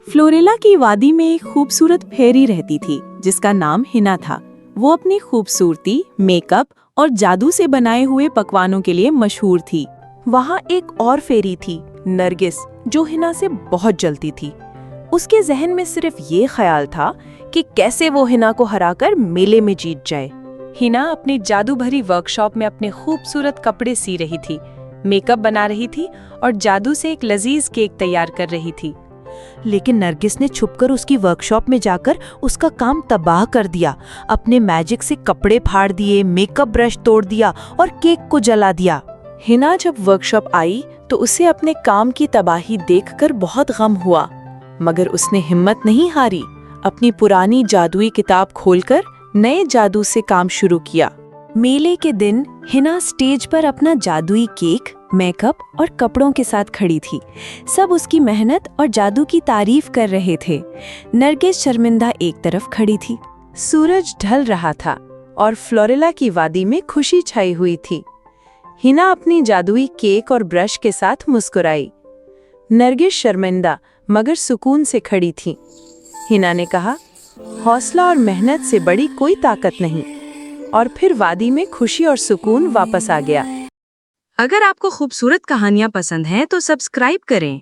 फ्लोरेला की वादी में एक खूबसूरत फेरी रहती थी जिसका नाम हिना था। वो अपनी खूबसूरती, मेकअप और जादू से बनाए हुए पकवानों के लिए मशहूर थी। वहाँ एक और फेरी थी, नरगिस, जो हिना से बहुत जलती थी। उसके जहन में सिर्फ ये ख्याल था कि कैसे वो हिना को हराकर मेले में जीत जाए। हिना अपनी जादू भरी वर्कशॉप में अपने खूबसूरत कपड़े सी रही थी, मेकअप बना रही थी और जादू से एक लजीज केक तैयार कर रही थी। लेकिन नरगिस ने छुपकर उसकी वर्कशॉप में जाकर उसका काम तबाह कर दिया। अपने मैजिक से कपड़े फाड़ दिए, मेकअप ब्रश तोड़ दिया और केक को जला दिया। हिना जब वर्कशॉप आई तो उसे अपने काम की तबाही देखकर बहुत गम हुआ, मगर उसने हिम्मत नहीं हारी। अपनी पुरानी जादुई किताब खोलकर नए जादू से काम शुरू किया। मेले के दिन हिना स्टेज पर अपना जादुई केक, मेकअप और कपड़ों के साथ खड़ी थी। सब उसकी मेहनत और जादू की तारीफ कर रहे थे। नरगिस शर्मिंदा एक तरफ खड़ी थी। सूरज ढल रहा था और फ्लोरेला की वादी में खुशी छाई हुई थी। हिना अपनी जादुई केक और ब्रश के साथ मुस्कुराई। नरगिस शर्मिंदा मगर सुकून से खड़ी थी। हिना ने कहा, हौसला और मेहनत से बड़ी कोई ताकत नहीं। और फिर वादी में खुशी और सुकून वापस आ गया। अगर आपको खूबसूरत कहानियां पसंद हैं तो सब्सक्राइब करें।